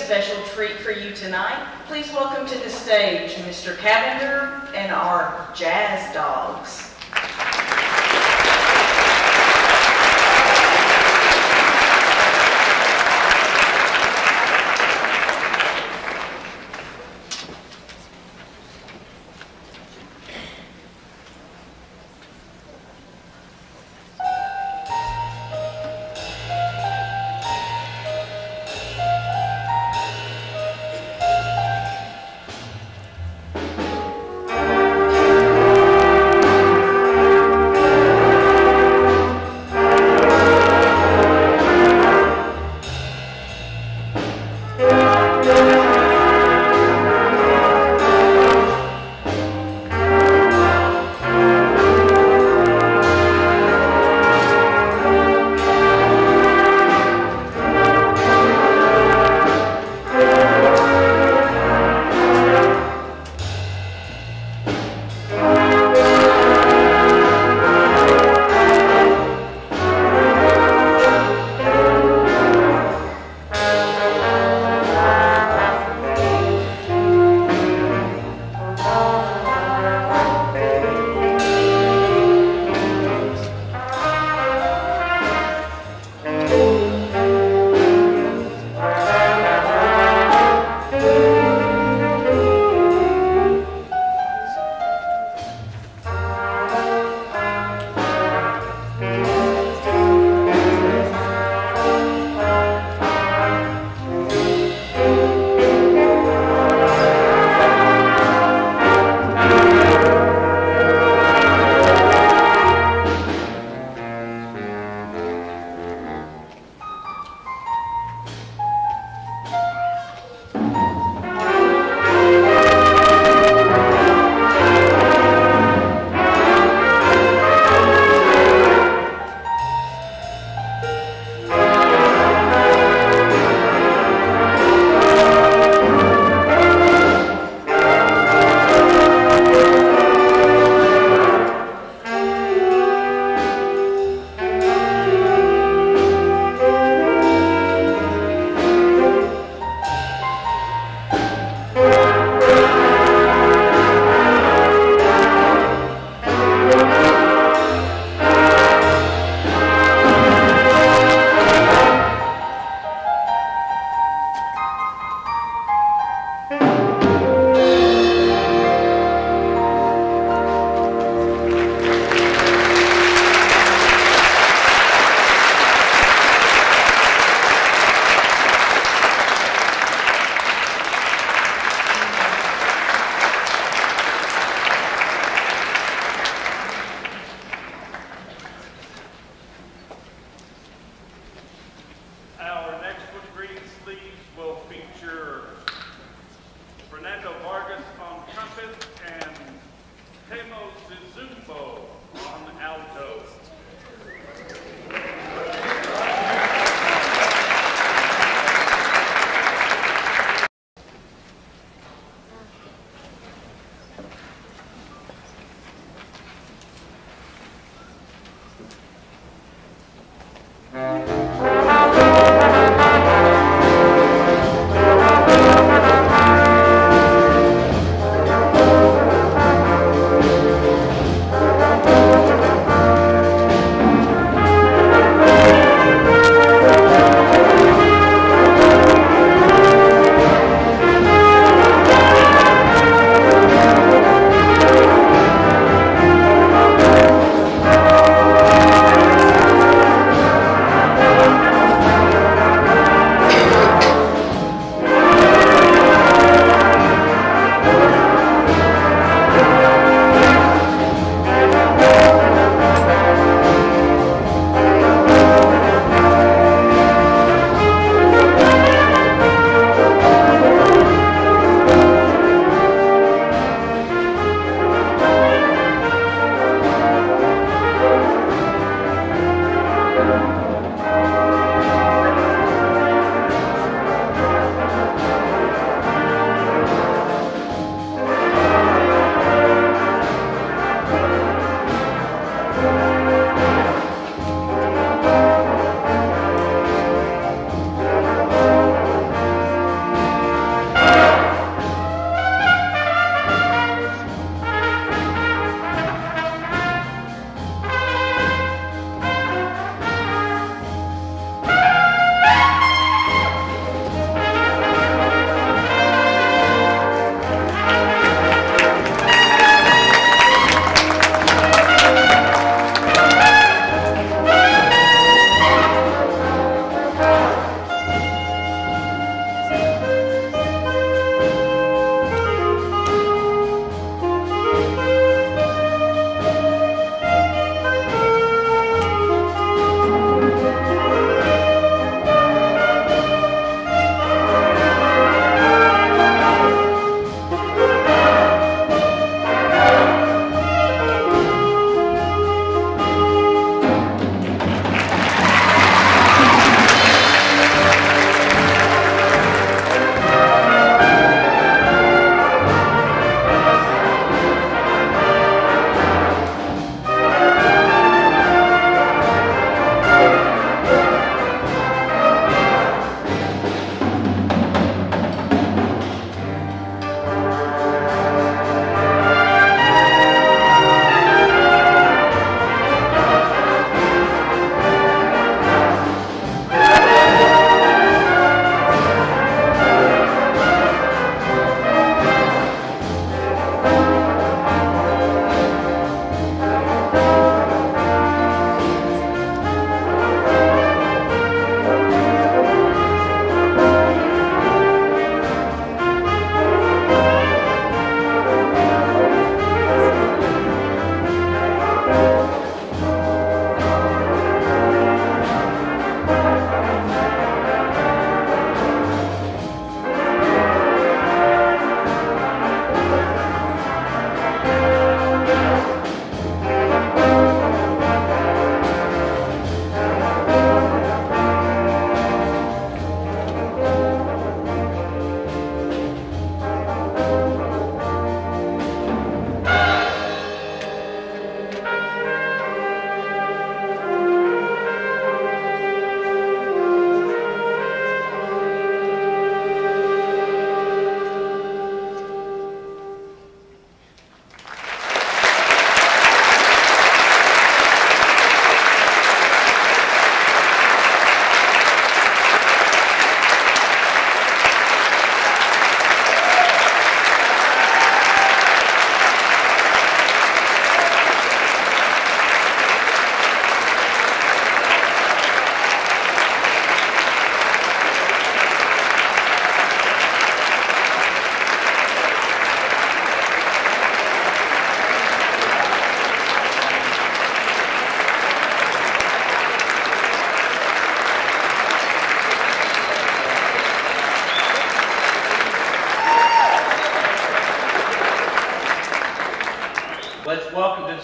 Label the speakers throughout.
Speaker 1: special treat for you tonight. Please welcome to the stage Mr. Cavender and our Jazz Dogs.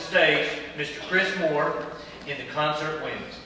Speaker 2: the stage Mr. Chris Moore in the concert winds.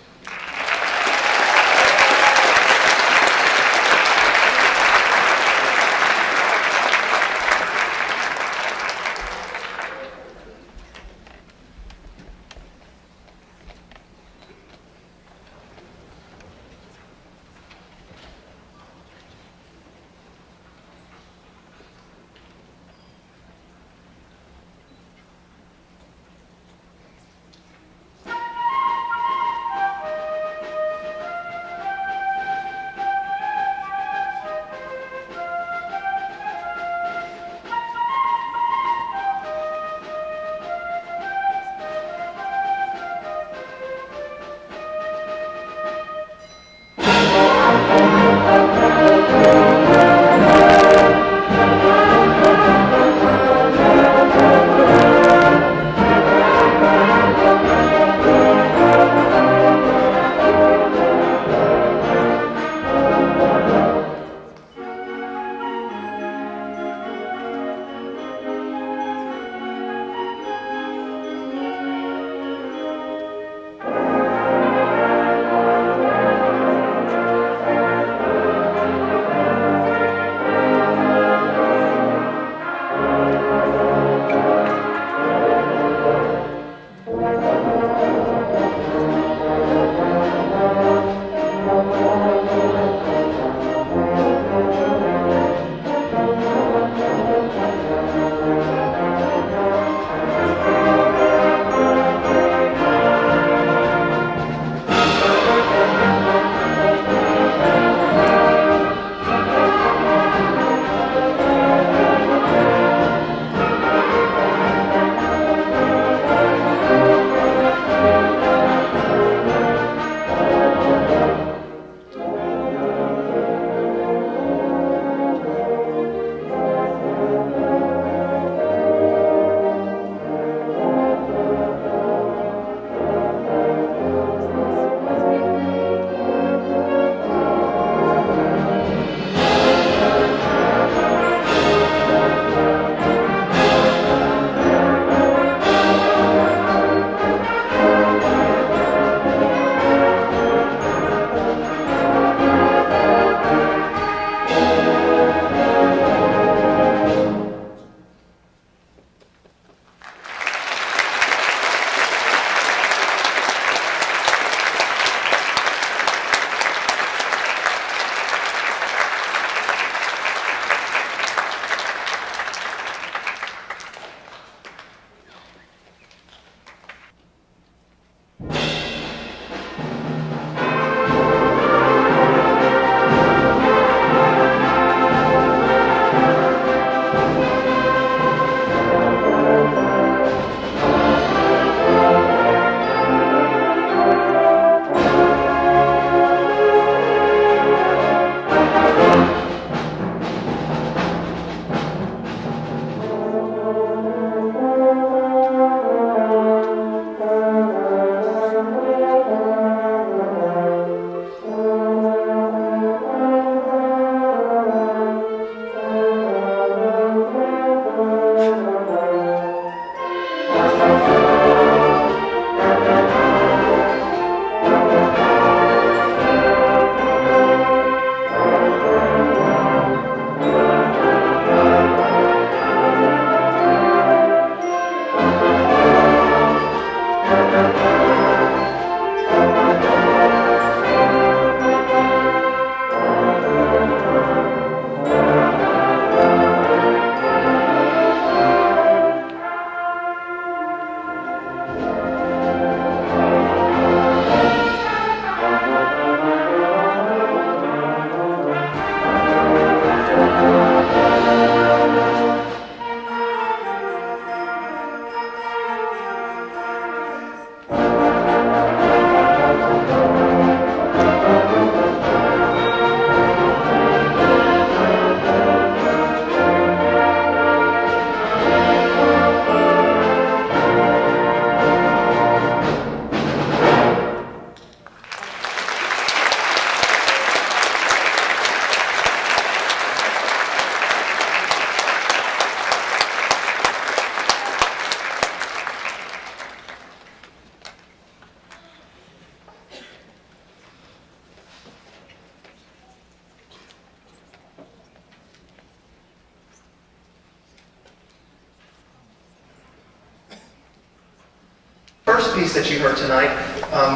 Speaker 3: first piece that you heard tonight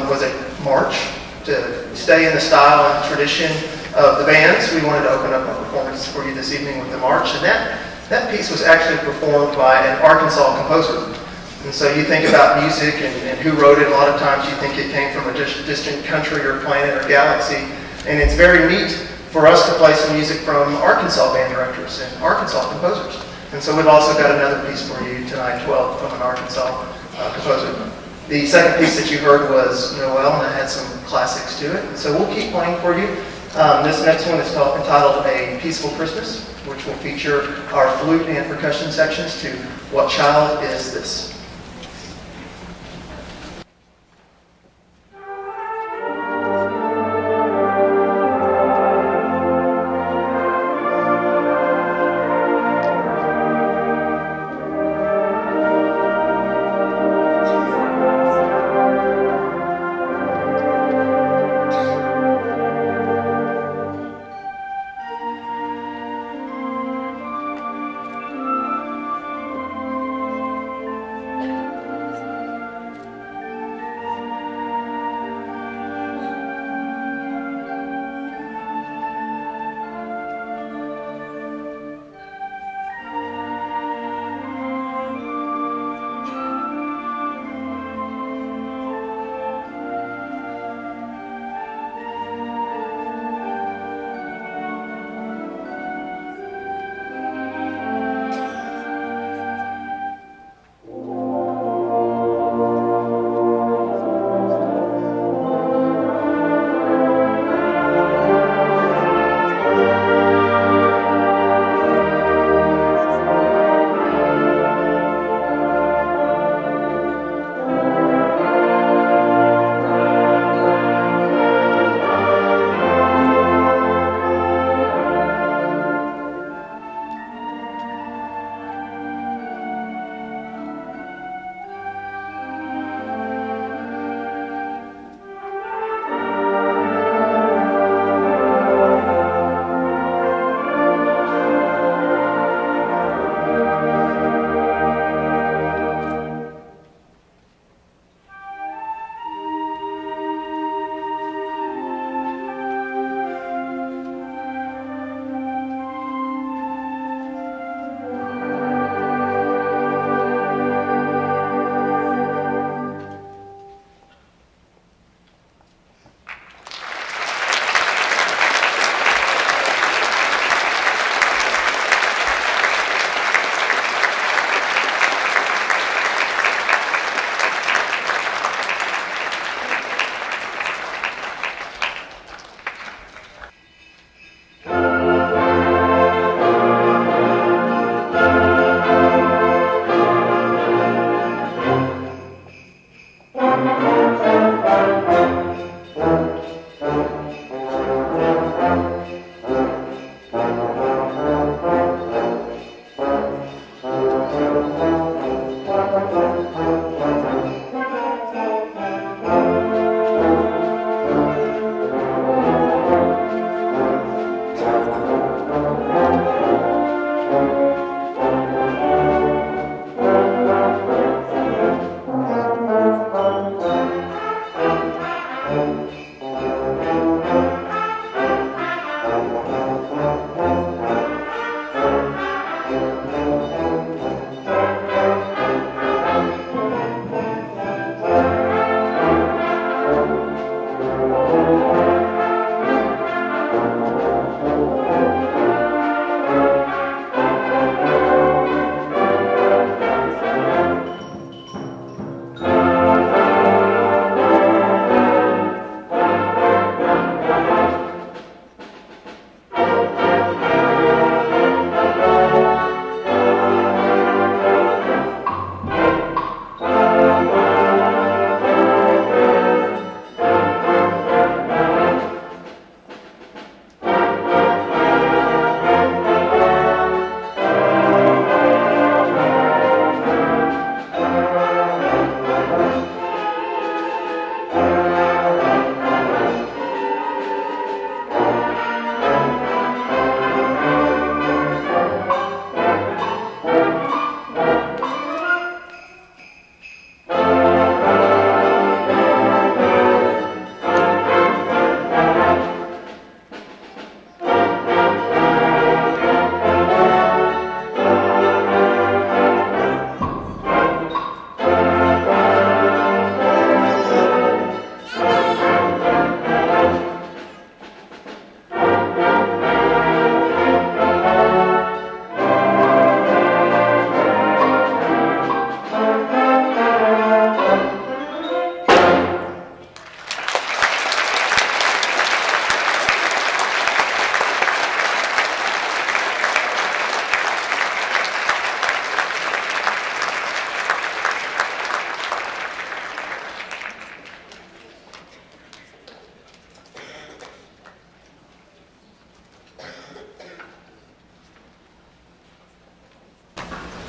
Speaker 3: was a march to stay in the style and tradition of the bands. We wanted to open up our performance for you this evening with the march, and that piece was actually performed by an Arkansas composer. And so you think about music and who wrote it, a lot of times you think it came from a distant country or planet or galaxy, and it's very neat for us to play some music from Arkansas band directors and Arkansas composers. And so we've also got another piece for you tonight, 12, from an Arkansas composer. The second piece that you heard was Noel, and it had some classics to it. And so we'll keep playing for you. This next one is entitled A Peaceful Christmas, which will feature our flute and percussion sections to What Child Is This?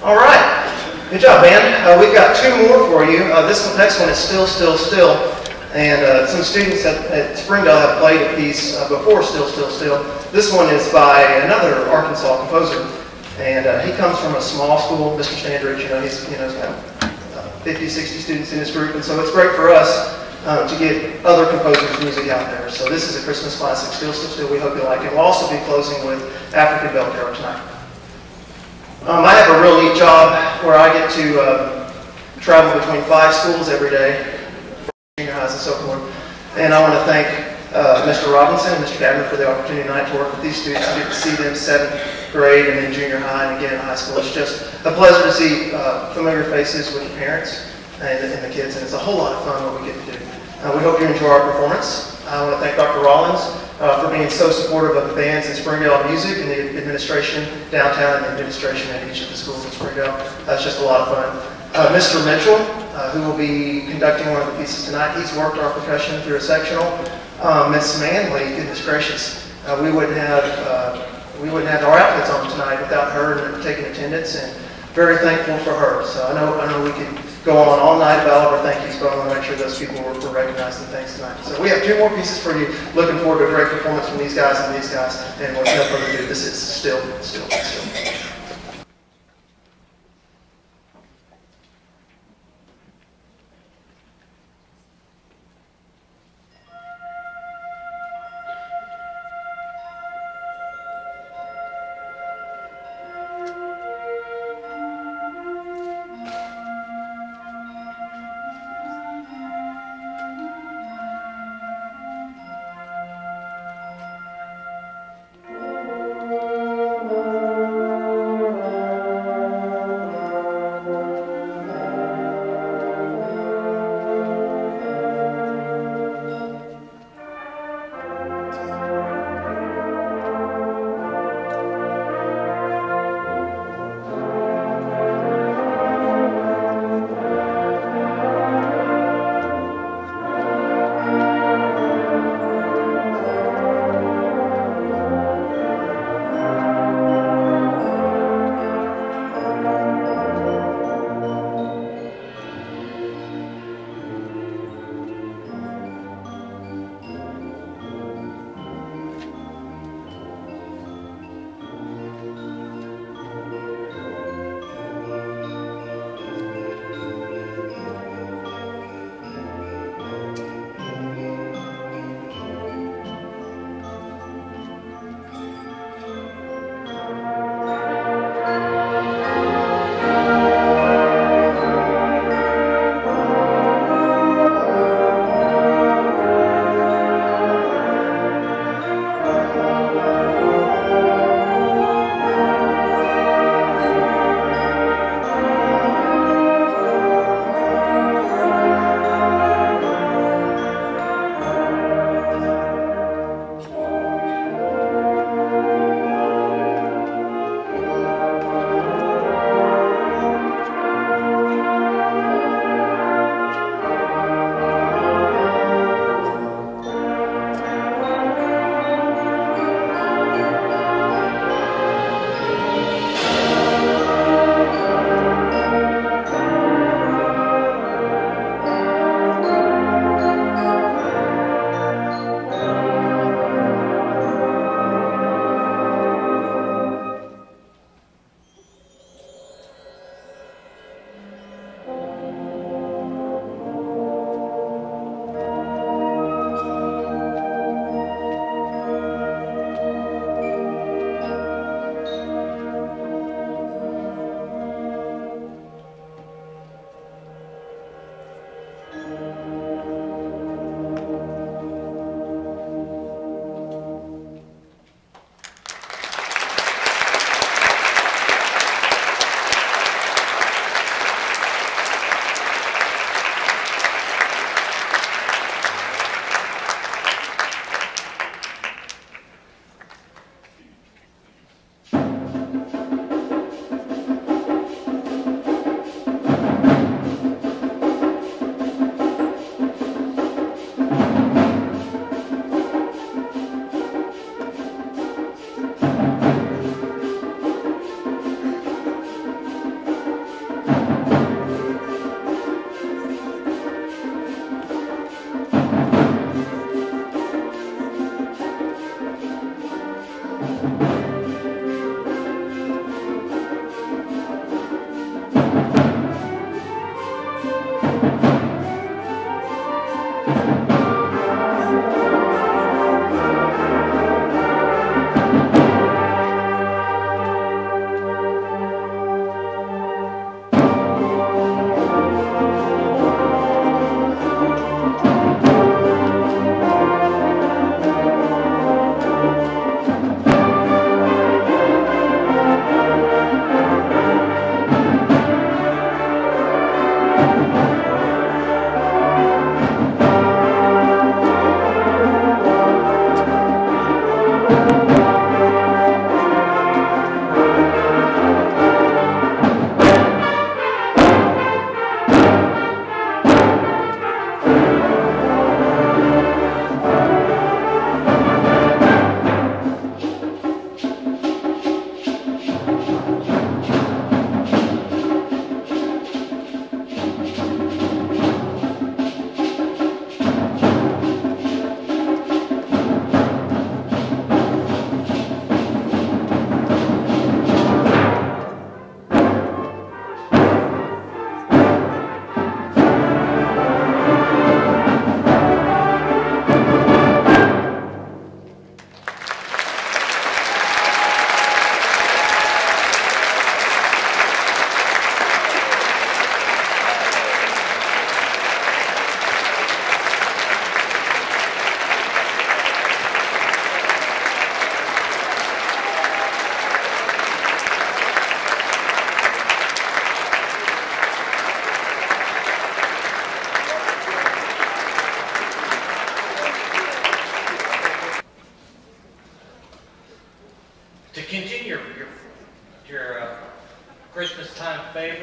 Speaker 3: All right. Good job, band. We've got two more for you. Next one is Still, Still, Still. And some students at Springdale have played a piece before Still, Still, Still. This one is by another Arkansas composer. And he comes from a small school, Mr. Standridge. He's got 50, 60 students in his group. And so it's great for us to get other composers' music out there. So this is a Christmas classic, Still, Still, Still. We hope you like it. We'll also be closing with African Bell Carol tonight. I have a real neat job where I get to travel between 5 schools every day, junior highs and so forth. And I want to thank Mr. Robinson and Mr. Dabner for the opportunity tonight to work with these students and get to see them 7th grade and then junior high and again in high school. It's just a pleasure to see familiar faces with the parents and the kids, and it's a whole lot of fun what we get to do. We hope you enjoy our performance. I want to thank Dr. Rollins for being so supportive of the bands in Springdale music and the administration downtown and the administration at each of the schools in Springdale. That's just a lot of fun. Mr. Mitchell, who will be conducting one of the pieces tonight, he's worked our percussion through a sectional. Miss Manley, goodness gracious, we wouldn't have our outfits on tonight without her taking attendance, and very thankful for her. So I know we could go on all night about all of our thank yous, but I want to make sure those people were recognized and thanks tonight. So we have 2 more pieces for you. Looking forward to a great performance from these guys. And with no further ado, this is Still, Still, Still.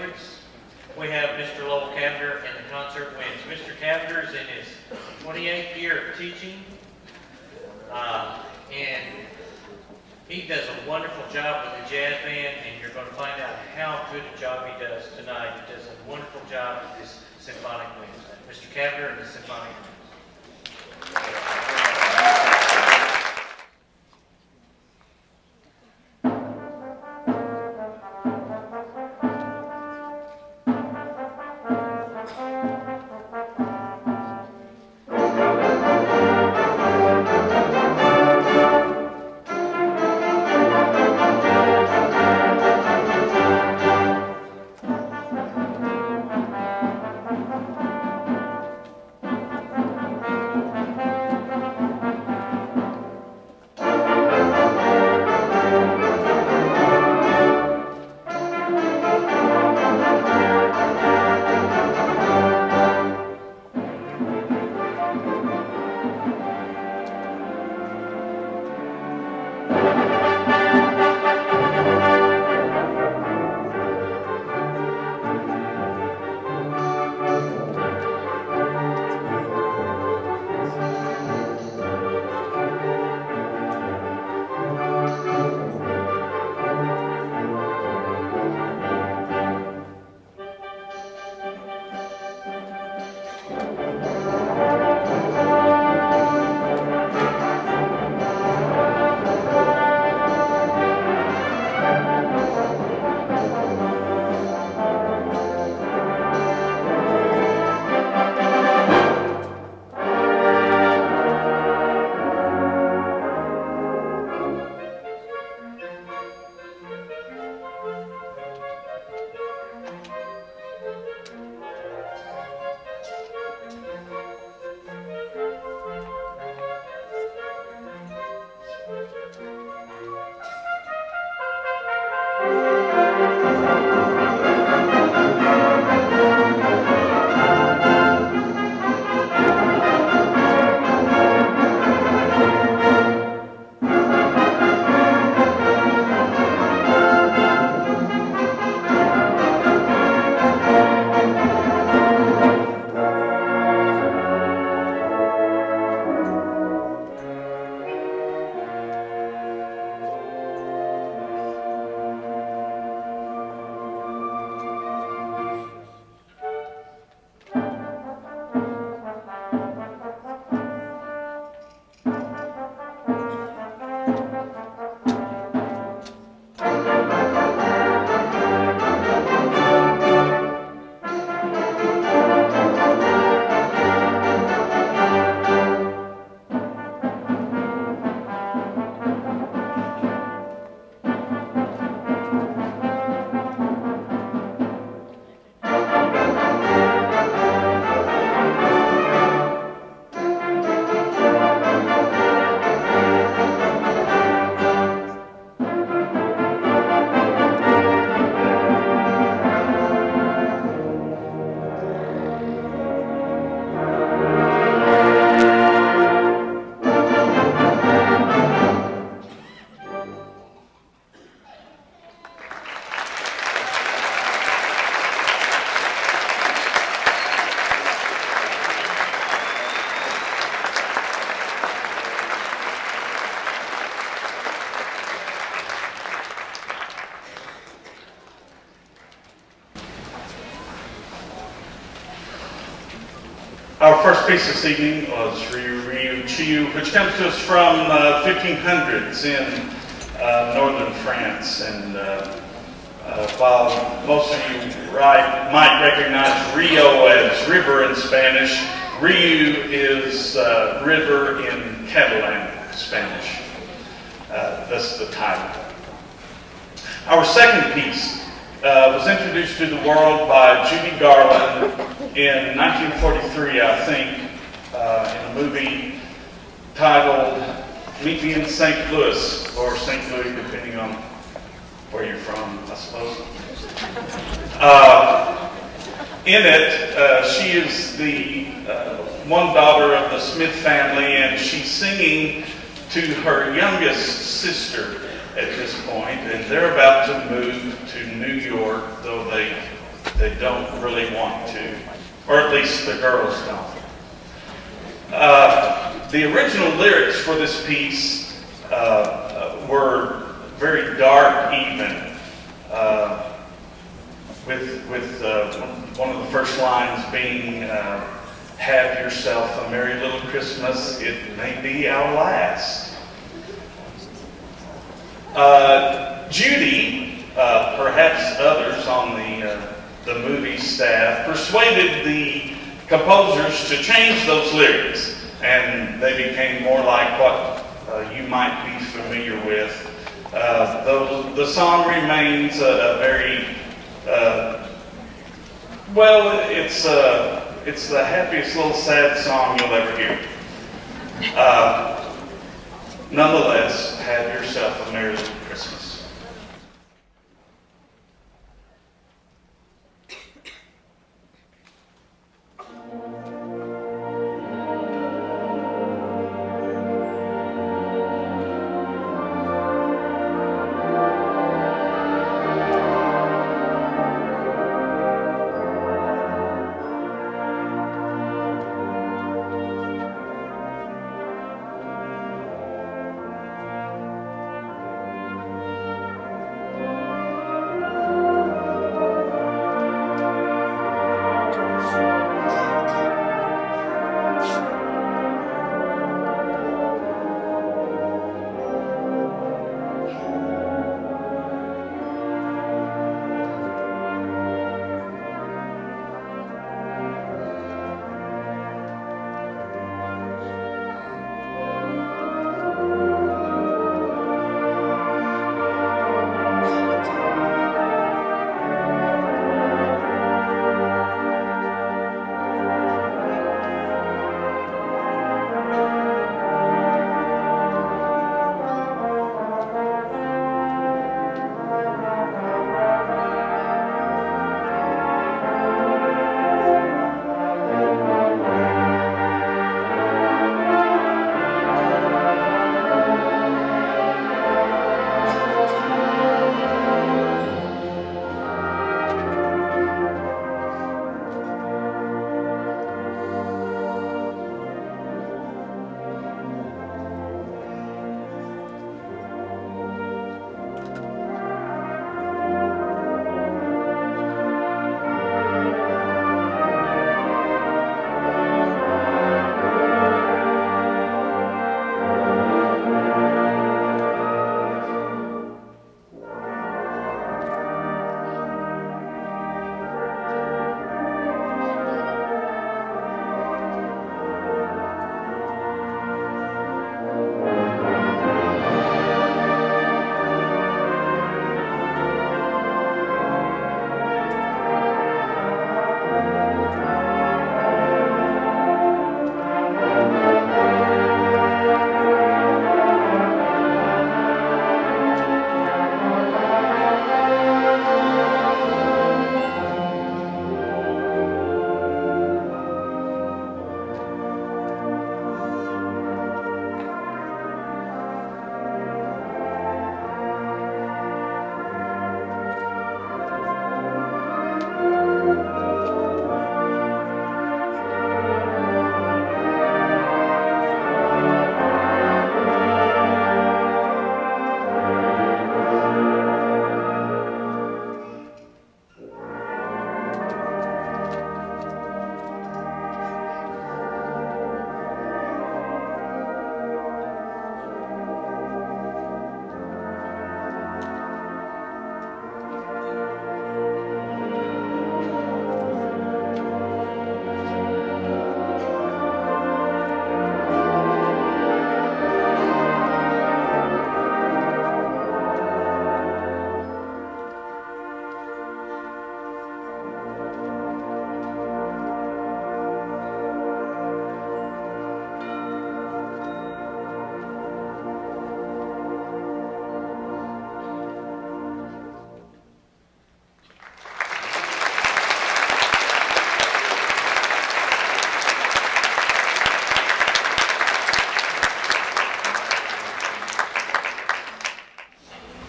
Speaker 2: favorites. We have Mr. Lowell Cavender and the concert wins. Mr. Cavender is in his 28th year of teaching, and he does a wonderful job with the jazz band, and you're going to find out how good a job he does tonight. He does a wonderful job with this Symphonic wins. Mr. Cavender and the Symphonic wins.
Speaker 4: Our first piece this evening was Riu, which comes to us from 1500s in northern France. And while most of you might recognize Rio as river in Spanish, Riu is river in Catalan Spanish. That's the title. Our second piece was introduced to the world by Judy Garland in 1943, I think, in a movie titled Meet Me in St. Louis, or St. Louis, depending on where you're from, I suppose. In it, she is the one daughter of the Smith family, and she's singing to her youngest sister at this point, and they're about to move to New York, though they They don't really want to, or at least the girls don't. The original lyrics for this piece were very dark even, with one of the first lines being, have yourself a merry little Christmas, it may be our last. Judy, perhaps others on the movie staff, persuaded the composers to change those lyrics, and they became more like what you might be familiar with. Though the song remains a very, well, it's the happiest little sad song you'll ever hear. Nonetheless, have yourself a merry little Christmas.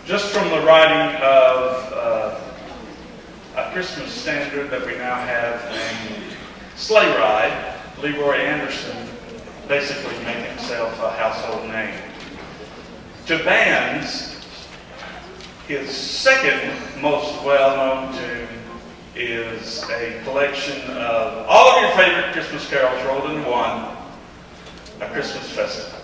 Speaker 4: just from the writing of Christmas standard that we now have named Sleigh Ride. Leroy Anderson basically made himself a household name. To bands, his second most well-known tune is a collection of all of your favorite Christmas carols rolled into one, A Christmas Festival.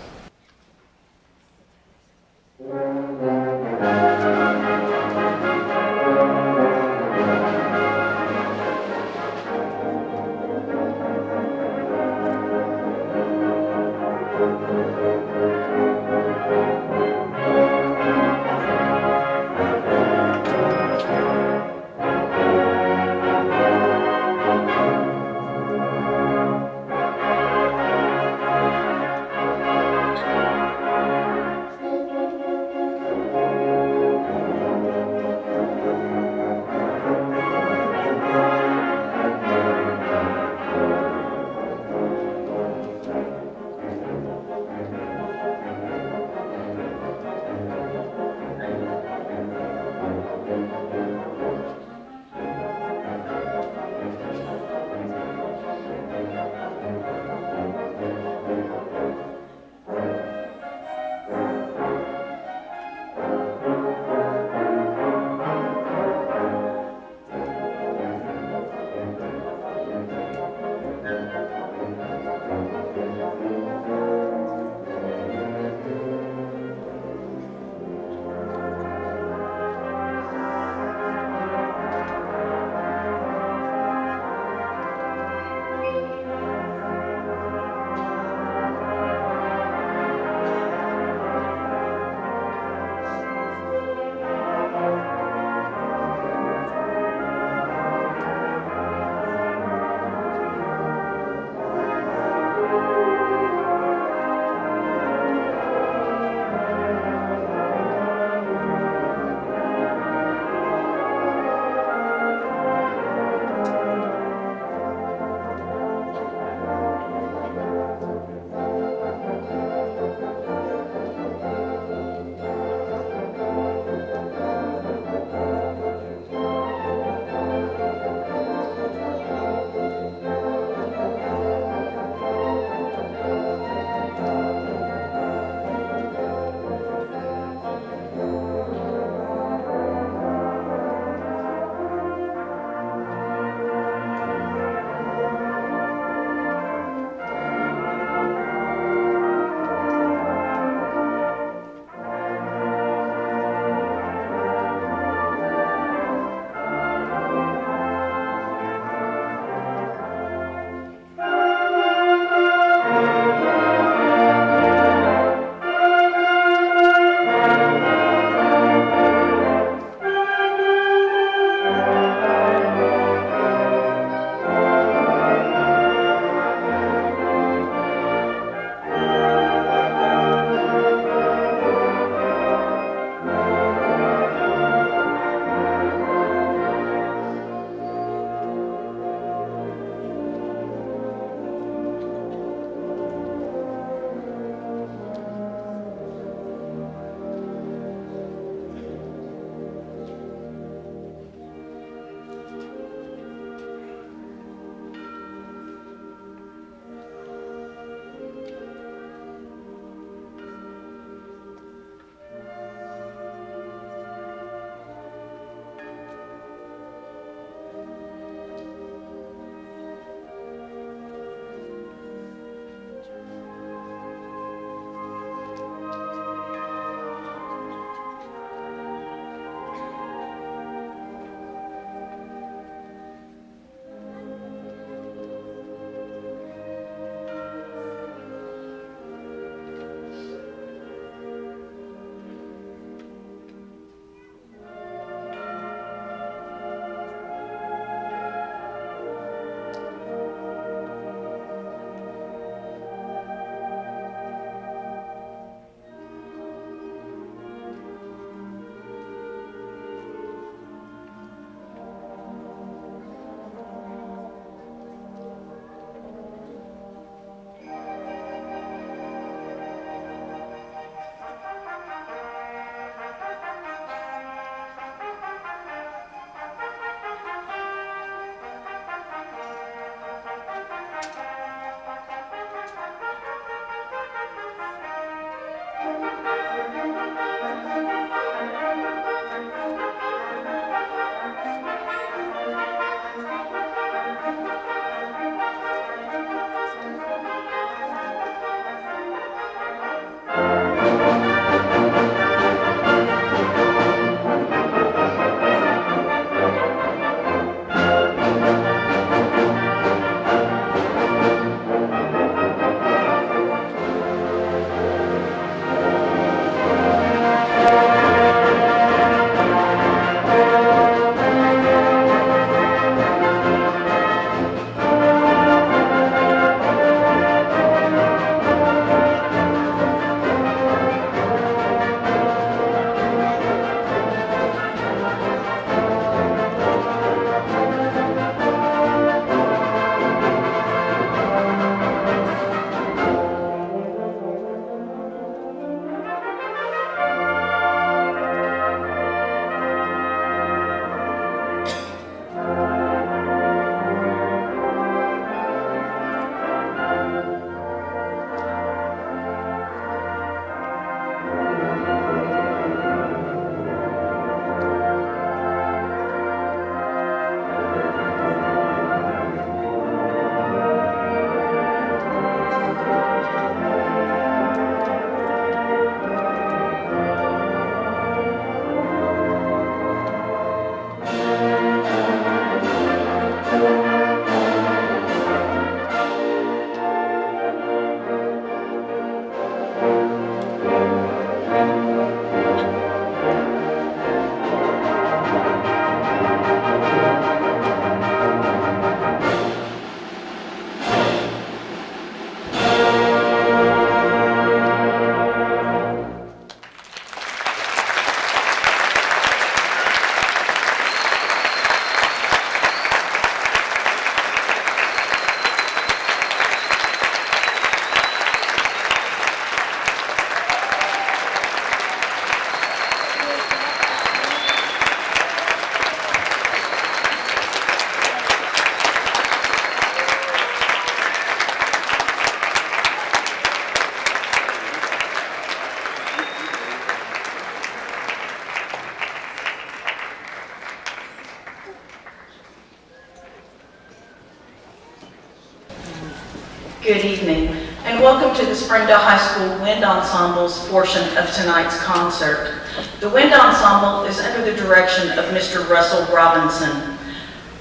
Speaker 1: Good evening, and welcome to the Springdale High School Wind Ensemble's portion of tonight's concert. The Wind Ensemble is under the direction of Mr. Russell Robinson.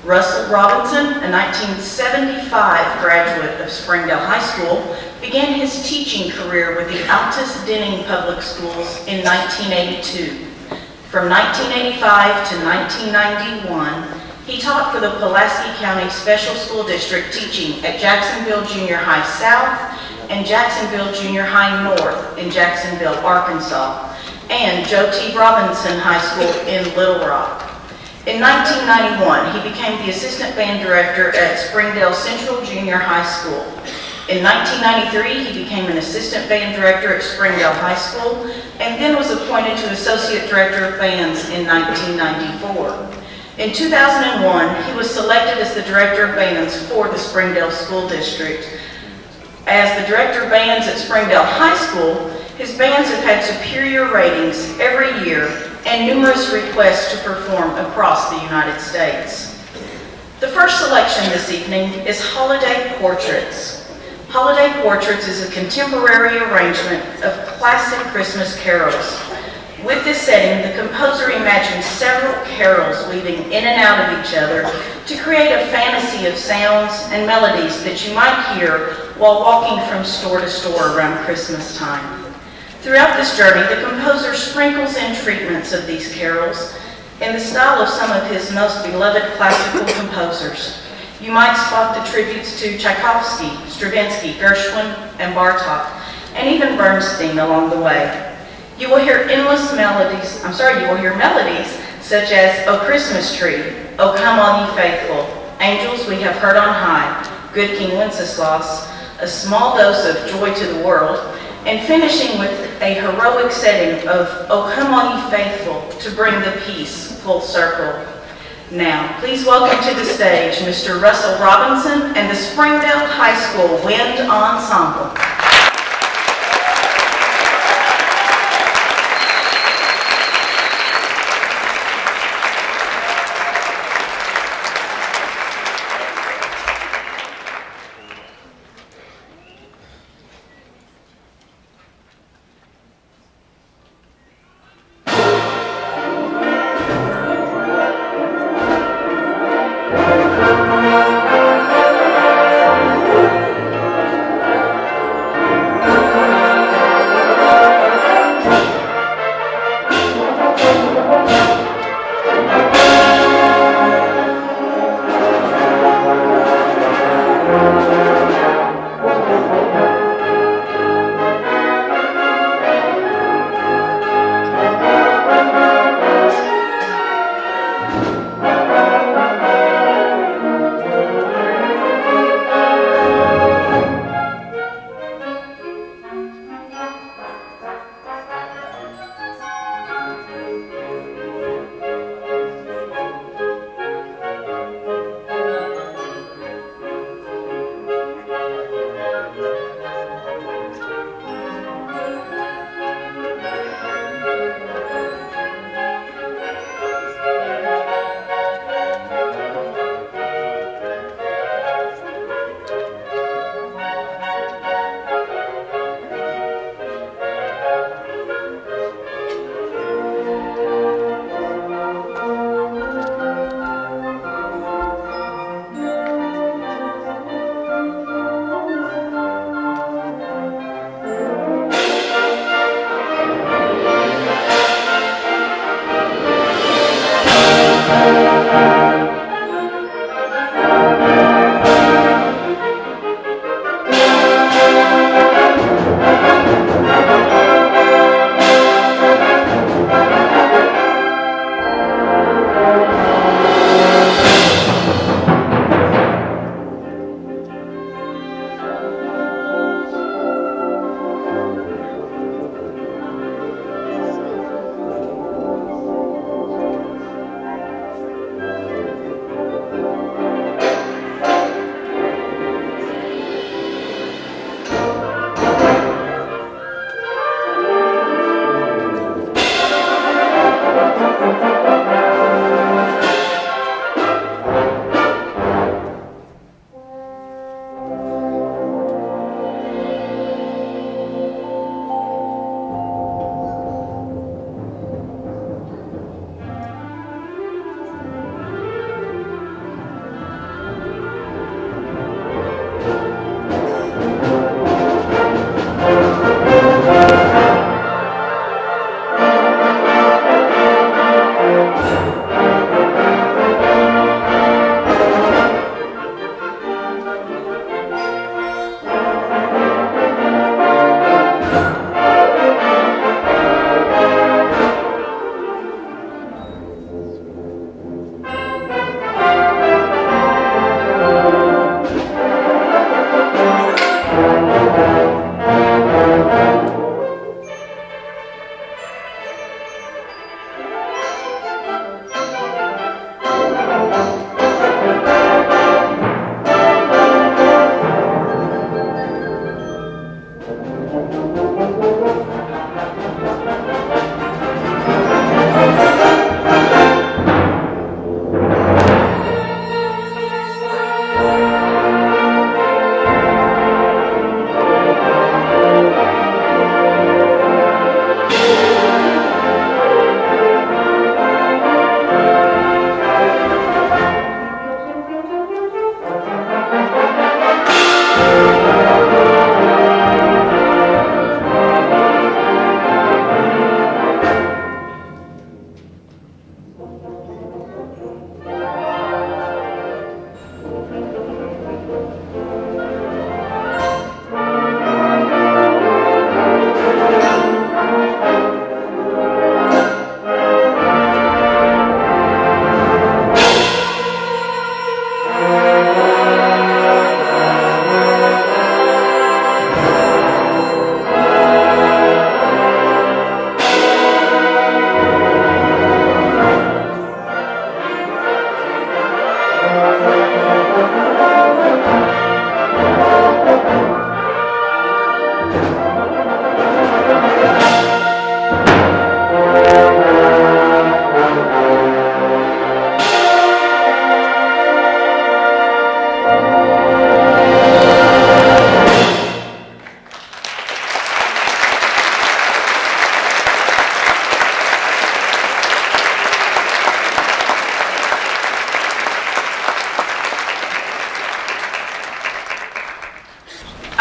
Speaker 1: Russell Robinson, a 1975 graduate of Springdale High School, began his teaching career with the Altus Denning Public Schools in 1982. From 1985 to 1991, he taught for the Pulaski County Special School District, teaching at Jacksonville Junior High South and Jacksonville Junior High North in Jacksonville, Arkansas, and Joe T. Robinson High School in Little Rock. In 1991, he became the assistant band director at Springdale Central Junior High School. In 1993, he became an assistant band director at Springdale High School and then was appointed to associate director of bands in 1994. In 2001, he was selected as the director of bands for the Springdale School District. As the director of bands at Springdale High School, his bands have had superior ratings every year and numerous requests to perform across the United States. The first selection this evening is Holiday Portraits. Holiday Portraits is a contemporary arrangement of classic Christmas carols. With this setting, the composer imagined several carols weaving in and out of each other to create a fantasy of sounds and melodies that you might hear while walking from store to store around Christmas time. Throughout this journey, the composer sprinkles in treatments of these carols in the style of some of his most beloved classical composers. You might spot the tributes to Tchaikovsky, Stravinsky, Gershwin, and Bartók, and even Bernstein along the way. You will hear melodies such as O Christmas Tree, O Come All Ye Faithful, Angels We Have Heard on High, Good King Wenceslas, A Small Dose of Joy to the World, and finishing with a heroic setting of O Come All Ye Faithful to bring the peace full circle. Now, please welcome to the stage Mr. Russell Robinson and the Springdale High School Wind Ensemble.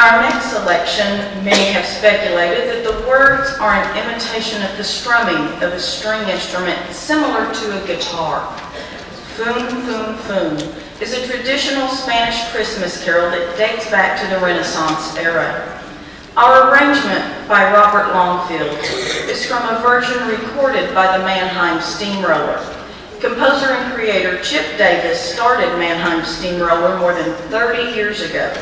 Speaker 1: Our next selection, many have speculated that the words are an imitation of the strumming of a string instrument similar to a guitar. Fum, fum, fum is a traditional Spanish Christmas carol that dates back to the Renaissance era. Our arrangement by Robert Longfield is from a version recorded by the Mannheim Steamroller. Composer and creator Chip Davis started Mannheim Steamroller more than 30 years ago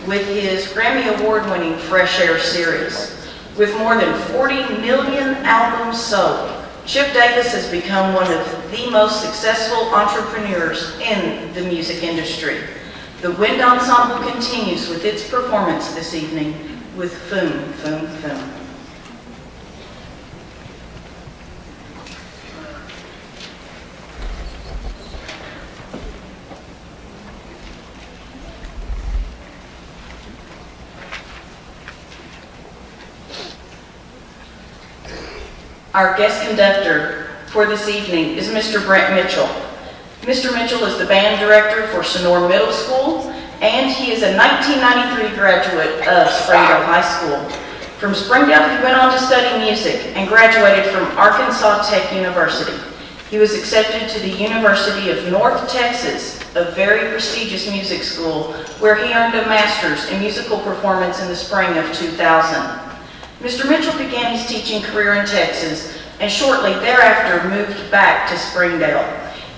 Speaker 1: with his Grammy Award-winning Fresh Air series. With more than 40 million albums sold, Chip Davis has become one of the most successful entrepreneurs in the music industry. The Wind Ensemble continues with its performance this evening with Fum, Fum, Fum. Our guest conductor for this evening is Mr. Brent Mitchell. Mr. Mitchell is the band director for Sonora Middle School, and he is a 1993 graduate of Springdale High School. From Springdale, he went on to study music and graduated from Arkansas Tech University. He was accepted to the University of North Texas, a very prestigious music school, where he earned a master's in musical performance in the spring of 2000. Mr. Mitchell began his teaching career in Texas and shortly thereafter moved back to Springdale.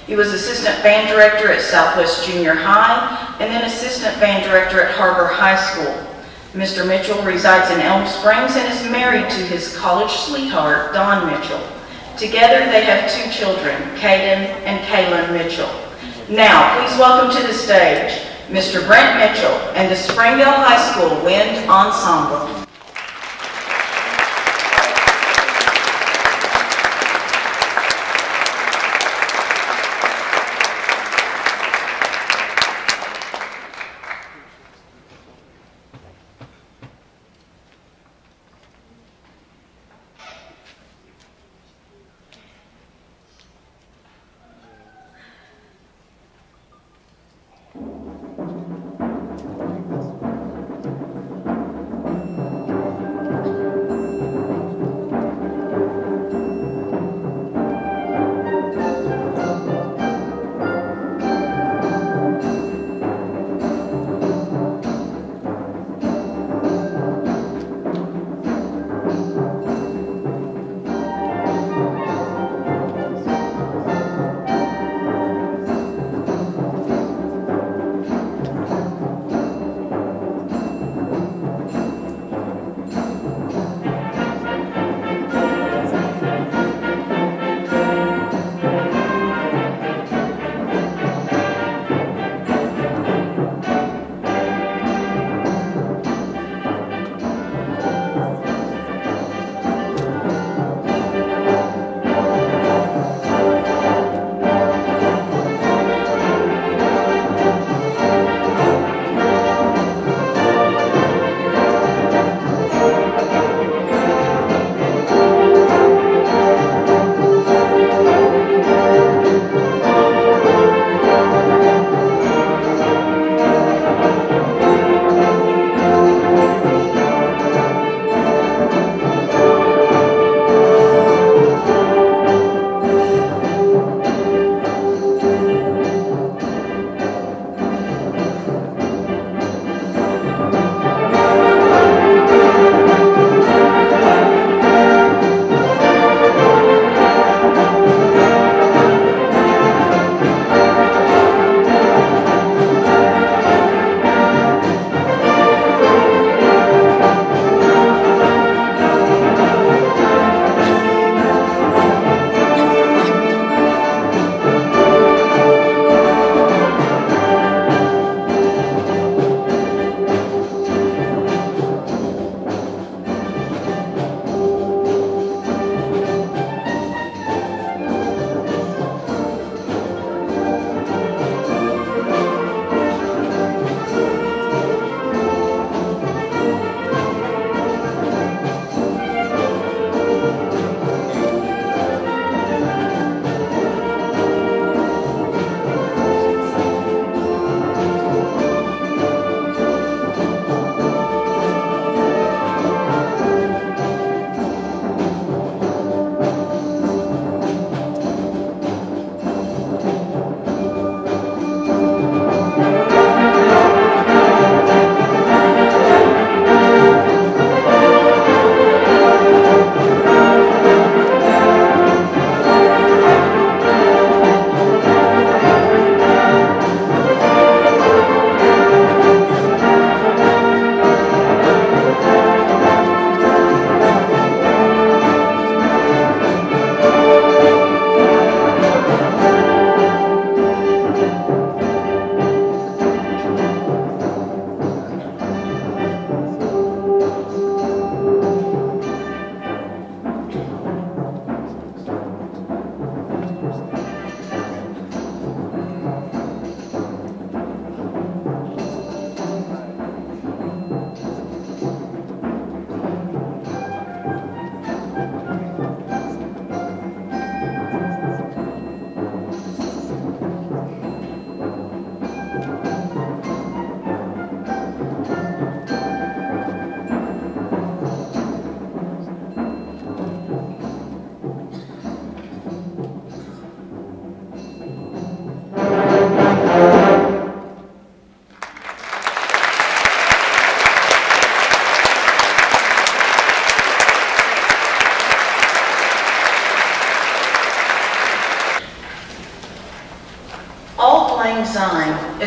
Speaker 1: He was assistant band director at Southwest Junior High and then assistant band director at Har-ber High School. Mr. Mitchell resides in Elm Springs and is married to his college sweetheart, Dawn Mitchell. Together they have 2 children, Caden and Kaylin Mitchell. Now, please welcome to the stage Mr. Brent Mitchell and the Springdale High School Wind Ensemble.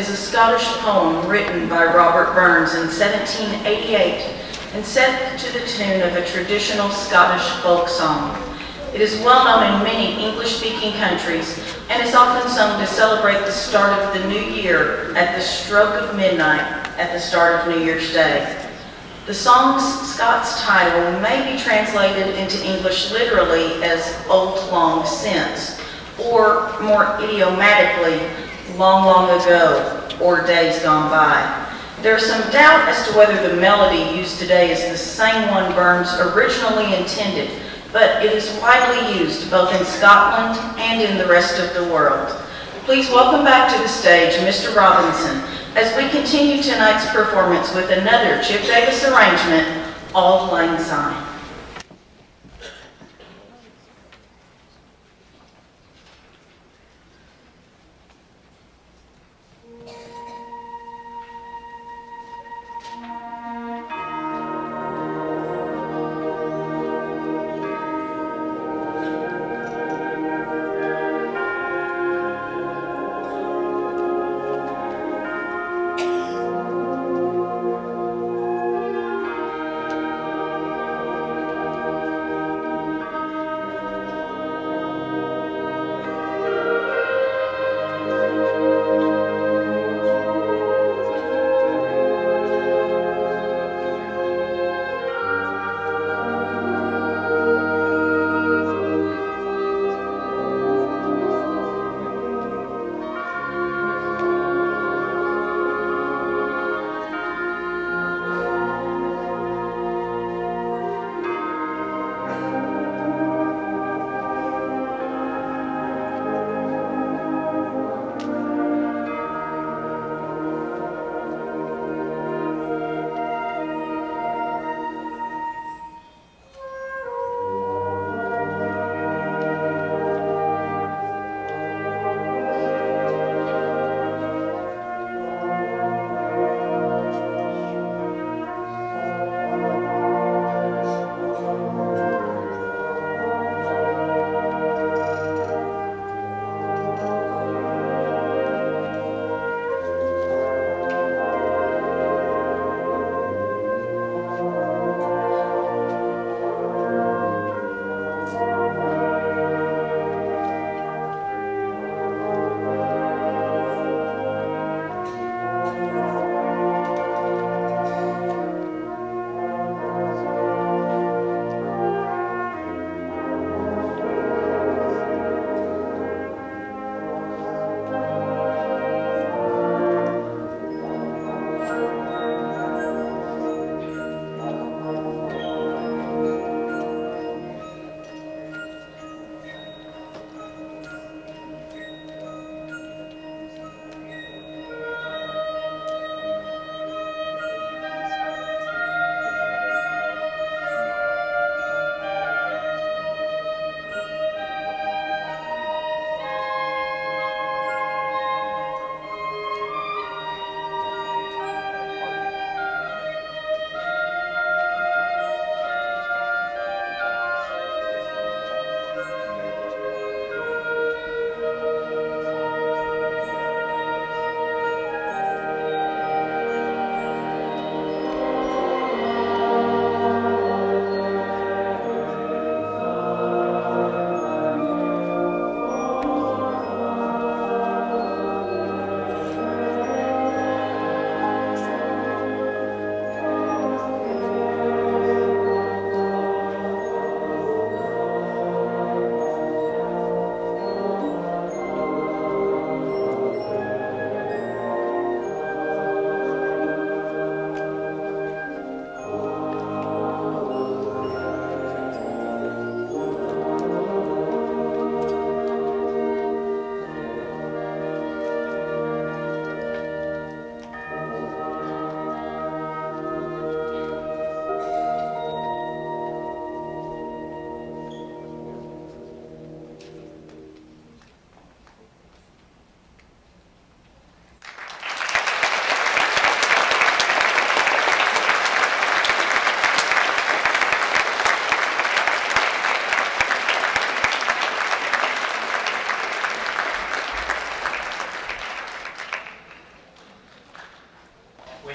Speaker 1: is a Scottish poem written by Robert Burns in 1788 and set to the tune of a traditional Scottish folk song. It is well known in many English-speaking countries and is often sung to celebrate the start of the new year at the stroke of midnight at the start of New Year's Day. The song's Scots title may be translated into English literally as Old Long Since, or more idiomatically, Long Long Ago, or Days Gone By. There is some doubt as to whether the melody used today is the same one Burns originally intended, but it is widely used both in Scotland and in the rest of the world. Please welcome back to the stage Mr. Robinson as we continue tonight's performance with another Chip Davis arrangement, Auld Lang Syne.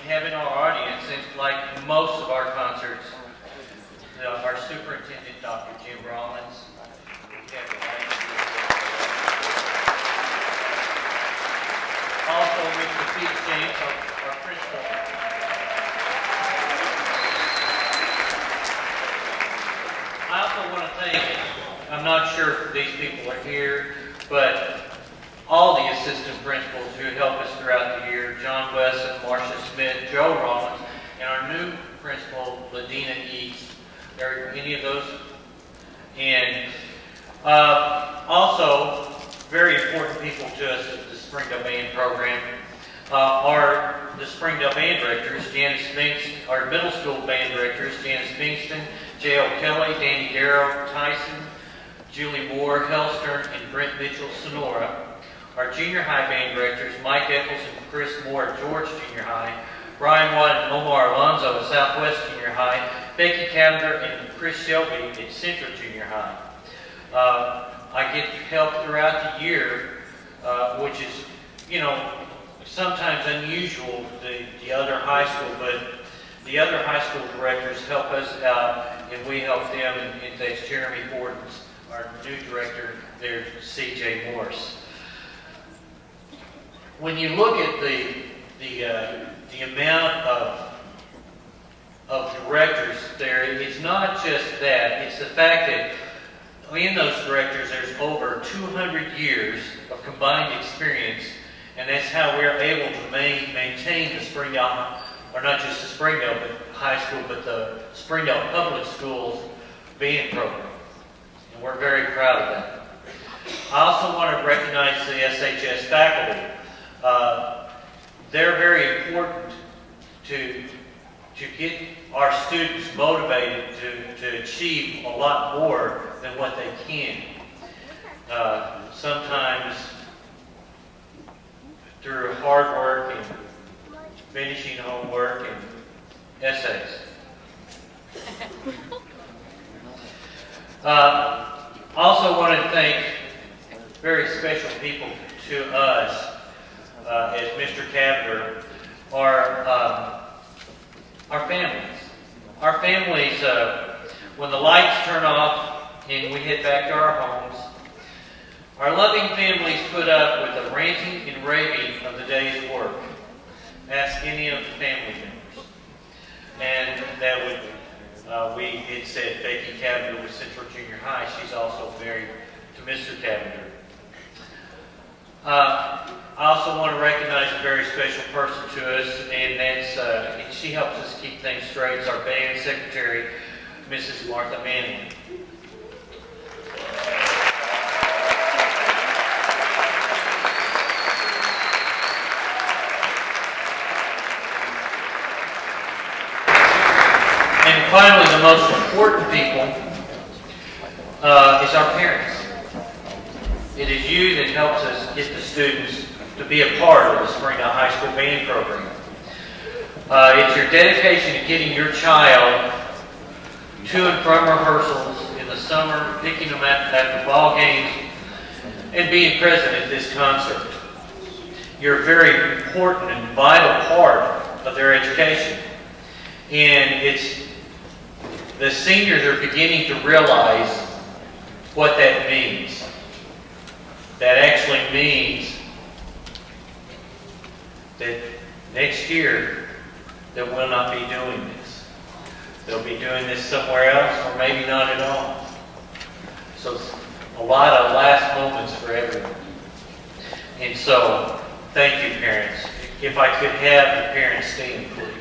Speaker 2: have in our audience, and like most of our concerts, our superintendent, Dr. Jim Rollins. Also, Mr. Pete James, our principal. I also want to thank, I'm not sure if these people are here, but all the assistant principals who help us throughout the year, John Wesson, Marcia Smith, Joe Rollins, and our new principal, Ladina East. Are any of those? And also, very important people to us at the Springdale Band program are the Springdale Band directors, Janice Bingston, our middle school band directors, Janice Bingston, J.L. Kelly, Danny Darrow, Tyson, Julie Moore, Hellstern, and Brent Mitchell, Sonora. Our junior high band directors, Mike Eccles and Chris Moore at George Junior High, Brian Watt and Omar Alonzo at Southwest Junior High, Becky Cavender and Chris Shelby at Central Junior High. I get help throughout the year, which is, you know, sometimes unusual to the other high school, but the other high school directors help us out, and we help them, and that's Jeremy Ford, our new director there, C.J. Morse. When you look at the amount of directors there, it's not just that, it's the fact that in those directors there's over 200 years of combined experience, and that's how we're able to maintain the Springdale, or not just the Springdale High School, but the Springdale Public Schools band program. And we're very proud of that. I also want to recognize the SHS faculty. They're very important to get our students motivated to achieve a lot more than what they can. Sometimes through hard work and finishing homework and essays. Also want to thank very special people to us, as Mr. Cavender, our families. Our families, when the lights turn off and we head back to our homes, our loving families put up with the ranting and raving of the day's work. Ask any of the family members. And that would, it said Becky Cavender with Central Junior High. She's also married to Mr. Cavender. I also want to recognize a very special person to us, and that's, she helps us keep things straight. It's our band secretary, Mrs. Martha Manning. And finally, the most important people is our parents. It is you that helps us get the students to be a part of the Springdale High School Band program. It's your dedication to getting your child to and from rehearsals in the summer, picking them after ball games, and being present at this concert. You're a very important and vital part of their education. And the seniors are beginning to realize what that means. That actually means that next year that we'll not be doing this. They'll be doing this somewhere else, or maybe not at all. So it's a lot of last moments for everyone. And so, thank you, parents. If I could have the parents stand, please.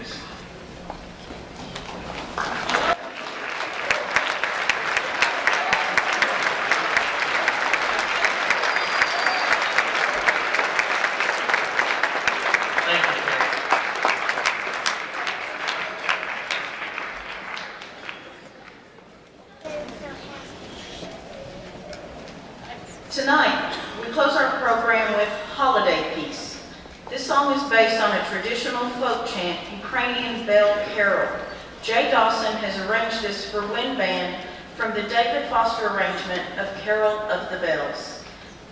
Speaker 1: Tonight, we close our program with Holiday Piece. This song is based on a traditional folk chant, Ukrainian Bell Carol. Jay Dawson has arranged this for wind band from the David Foster arrangement of Carol of the Bells.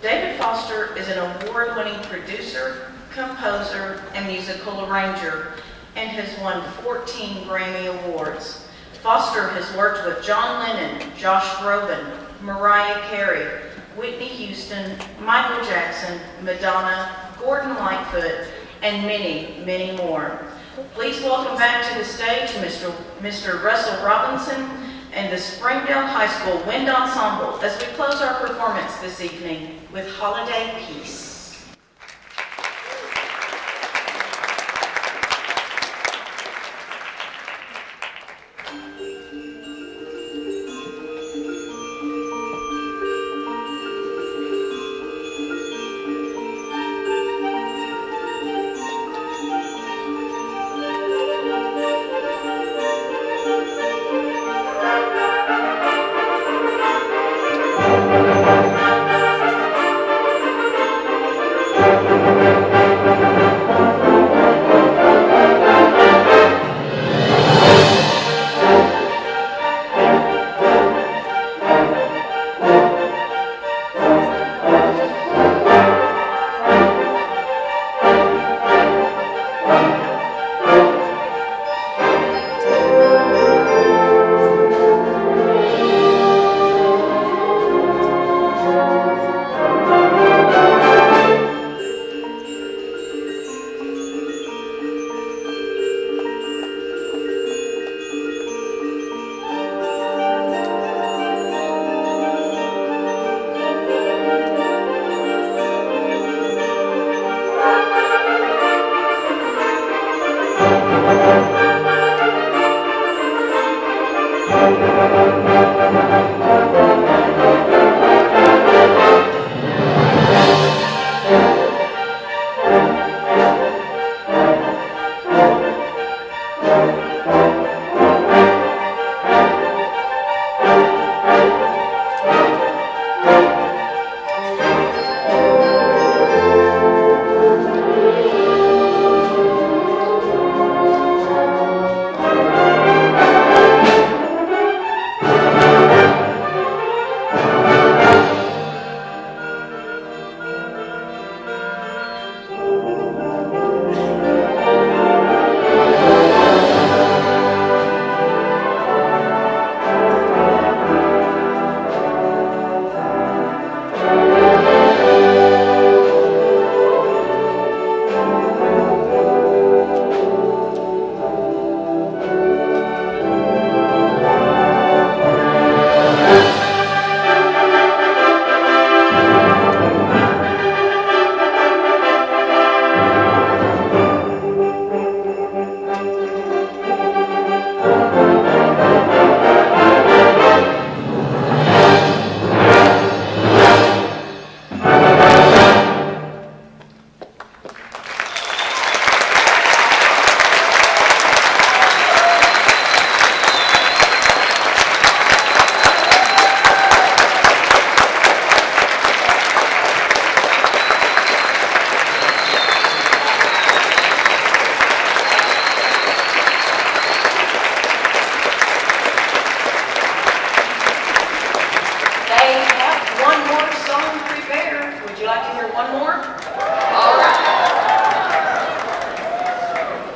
Speaker 1: David Foster is an award-winning producer, composer, and musical arranger. and has won 14 Grammy Awards. Foster has worked with John Lennon, Josh Groban, Mariah Carey, Whitney Houston, Michael Jackson, Madonna, Gordon Lightfoot, and many, many more. Please welcome back to the stage Mr. Russell Robinson and the Springdale High School Wind Ensemble as we close our performance this evening with Holiday Peace.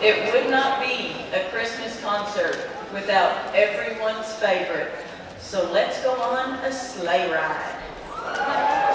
Speaker 1: It would not be a Christmas concert without everyone's favorite. So let's go on a sleigh ride.